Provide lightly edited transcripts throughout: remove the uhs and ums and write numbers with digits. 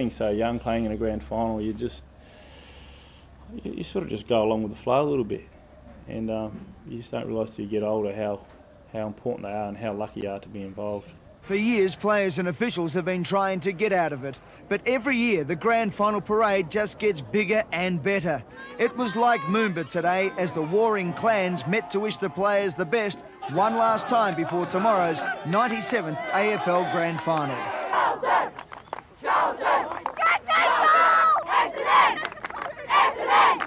Being so young, playing in a grand final, you sort of just go along with the flow a little bit, and you just don't realise till you get older how important they are and how lucky you are to be involved. For years, players and officials have been trying to get out of it. But every year, the grand final parade just gets bigger and better. It was like Moomba today as the warring clans met to wish the players the best one last time before tomorrow's 97th AFL Grand Final. Carlton! Carlton! Essendon! Essendon!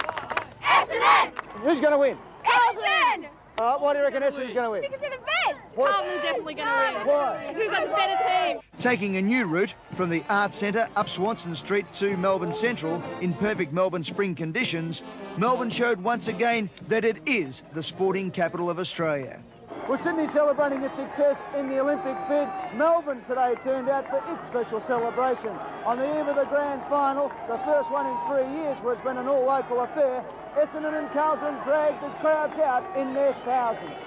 Essendon! Who's going to win? Essendon! Why do you reckon Essendon's going to win? Because they're the best! Carlton's definitely going to win. Why? Because we've got the better team. Taking a new route from the Arts Centre up Swanston Street to Melbourne Central in perfect Melbourne spring conditions, Melbourne showed once again that it is the sporting capital of Australia. Well, Sydney celebrating its success in the Olympic bid. Melbourne today turned out for its special celebration. On the eve of the grand final, the first one in 3 years where it's been an all-local affair, Essendon and Carlton dragged the crowds out in their thousands.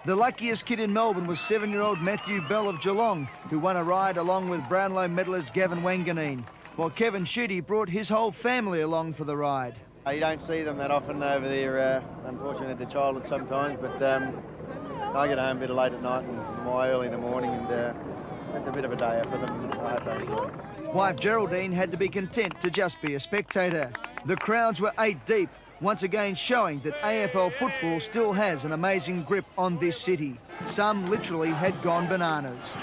The luckiest kid in Melbourne was 7-year-old Matthew Bell of Geelong, who won a ride along with Brownlow medallist Gavin Wanganeen, while Kevin Sheedy brought his whole family along for the ride. You don't see them that often over there, unfortunately, at the childhood sometimes, but I get home a bit late at night and early in the morning, and it's a bit of a day out for them. I hope they enjoy it. Wife Geraldine had to be content to just be a spectator. The crowds were 8 deep, once again showing that AFL football still has an amazing grip on this city. Some literally had gone bananas.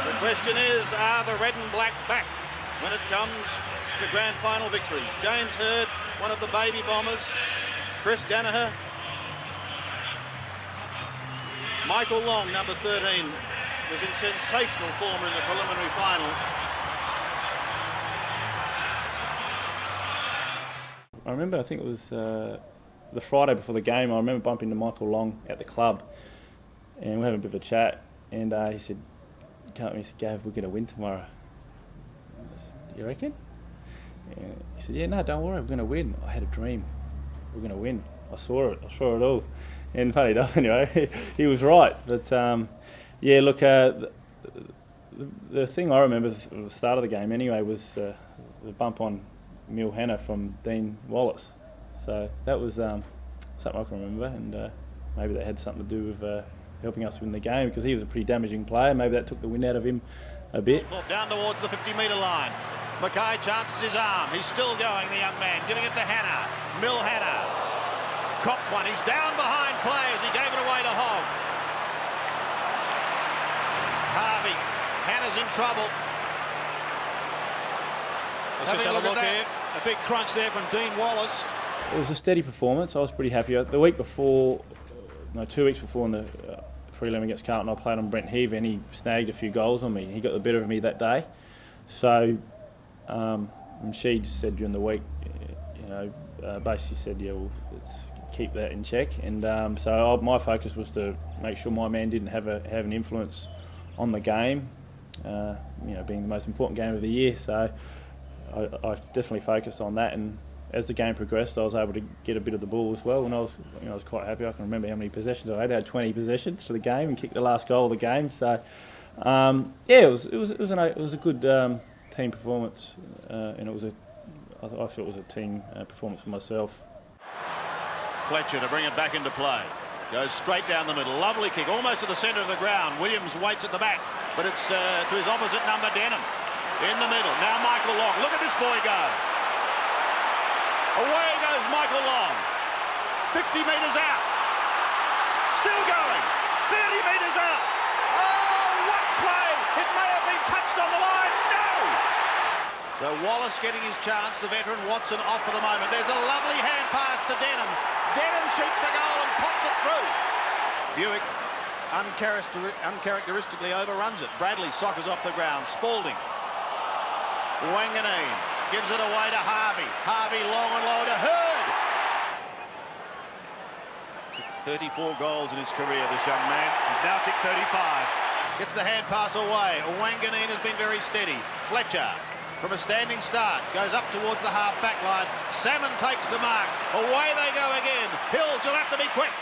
The question is, are the red and black back when it comes to grand final victories? James Hird, one of the baby bombers, Chris Danaher, Michael Long, number 13, was in sensational form in the preliminary final. I remember, I think it was the Friday before the game, I remember bumping into Michael Long at the club, and we were having a bit of a chat, and he said, Gav, we're going to win tomorrow. I said, you reckon? And he said, yeah, no, don't worry, we're going to win. I had a dream, we're going to win. I saw it all. And funny enough, anyway, he was right. But yeah, look, the thing I remember at the start of the game anyway was the bump on Mil Hannah from Dean Wallace. So that was something I can remember, and maybe that had something to do with helping us win the game, because he was a pretty damaging player. Maybe that took the wind out of him a bit. Down towards the 50-metre line. Mackay chances his arm. He's still going, the young man, giving it to Hannah. Mil Hannah cops one. He's down behind players. He gave it away to Hogg. Harvey. Hannah's in trouble. Let's just have a look here. A big crunch there from Dean Wallace. It was a steady performance. I was pretty happy. The week before, 2 weeks before in the prelim against Carlton, I played on Brent Heave, and he snagged a few goals on me. He got the better of me that day. So she said during the week, basically said, yeah, well, let's keep that in check. And so my focus was to make sure my man didn't have an influence on the game, being the most important game of the year. So I definitely focused on that, and as the game progressed, I was able to get a bit of the ball as well, and I was quite happy. I can remember how many possessions I had. I had 20 possessions for the game and kicked the last goal of the game. So it was a good team performance, and I feel it was a team performance for myself. Fletcher to bring it back into play. Goes straight down the middle. Lovely kick, almost to the centre of the ground. Williams waits at the back, but it's to his opposite number, Denham. In the middle. Now Michael Long. Look at this boy go. Away goes Michael Long. 50 metres out. Still going. 30 metres out. Oh, what play! It may have been touched on the line. No! So Wallace getting his chance. The veteran Watson off for the moment. There's a lovely hand pass to Denham. Denham shoots for goal and pops it through. Buick uncharacteristically overruns it. Bradley soccers off the ground. Spalding. Wanganeen gives it away to Harvey. Harvey long and low to Hird. Kicked 34 goals in his career, this young man. He's now kicked 35. Gets the hand pass away. Wanganeen has been very steady. Fletcher from a standing start goes up towards the half-back line. Salmon takes the mark. Away they go again. Hills, you'll have to be quick.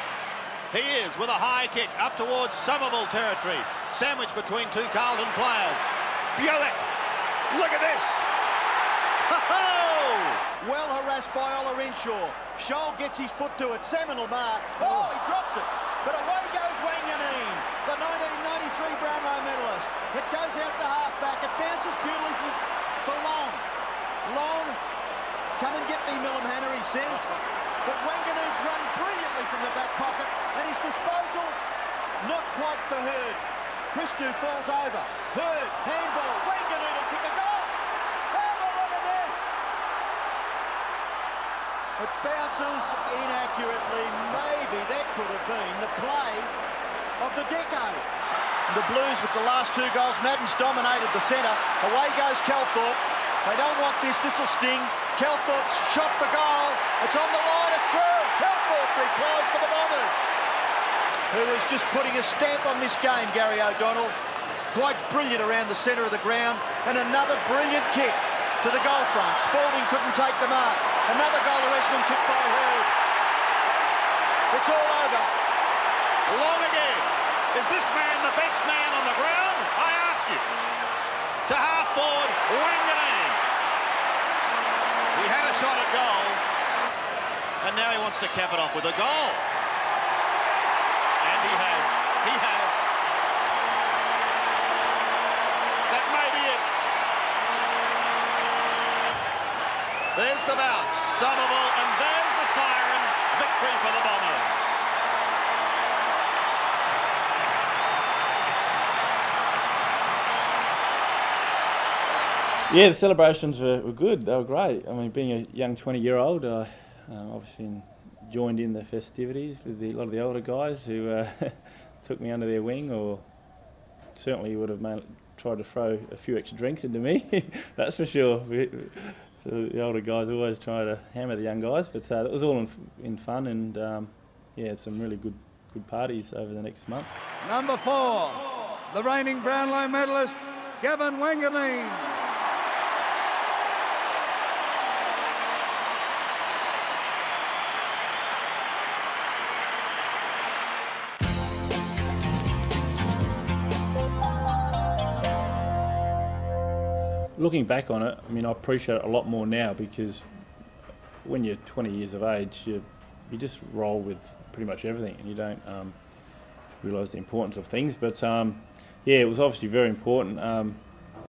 He is with a high kick up towards Somerville territory. Sandwiched between two Carlton players. Buick Look at this. Well harassed by Ola Renshaw. Scholl gets his foot to it. Seminal mark. Oh, he drops it. But away goes Wanganeen, the 1993 Brownlow medalist. It goes out the half-back. It bounces beautifully for Long. Long, come and get me, Millamhanna, he says. But Wanganeen's run brilliantly from the back pocket, and his disposal, not quite for Hurd. Christou falls over. Hurd, handball. Wanganeen will kick a goal. Have a look at this. It bounces inaccurately. Maybe that could have been the play of the decade. The Blues with the last 2 goals. Madden's dominated the centre. Away goes Calthorpe. They don't want this. This will sting. Calthorpe's shot for goal. It's on the line. It's through. Calthorpe replies for the Bombers, who is just putting a stamp on this game, Gary O'Donnell. Quite brilliant around the centre of the ground. And another brilliant kick to the goal front. Spalding couldn't take the mark. Another goal to Essendon kicked by Hurd. It's all over. Long again. Is this man the best man on the ground? I ask you. To half forward, Wanganeen. He had a shot at goal. And now he wants to cap it off with a goal. And he has. He has. That may be it. There's the bounce. Somerville, and there's the siren. Victory for the Bombers. Yeah, the celebrations were good. They were great. I mean, being a young 20-year-old, I obviously joined in the festivities with a lot of the older guys who took me under their wing, or certainly would have tried to throw a few extra drinks into me. That's for sure. The older guys always try to hammer the young guys, but it was all in fun, and yeah, some really good parties over the next month. Number 4, the reigning Brownlow medalist, Gavin Wanganeen. Looking back on it, I mean, I appreciate it a lot more now, because when you're 20 years of age, you just roll with pretty much everything, and you don't realise the importance of things. But yeah, it was obviously very important.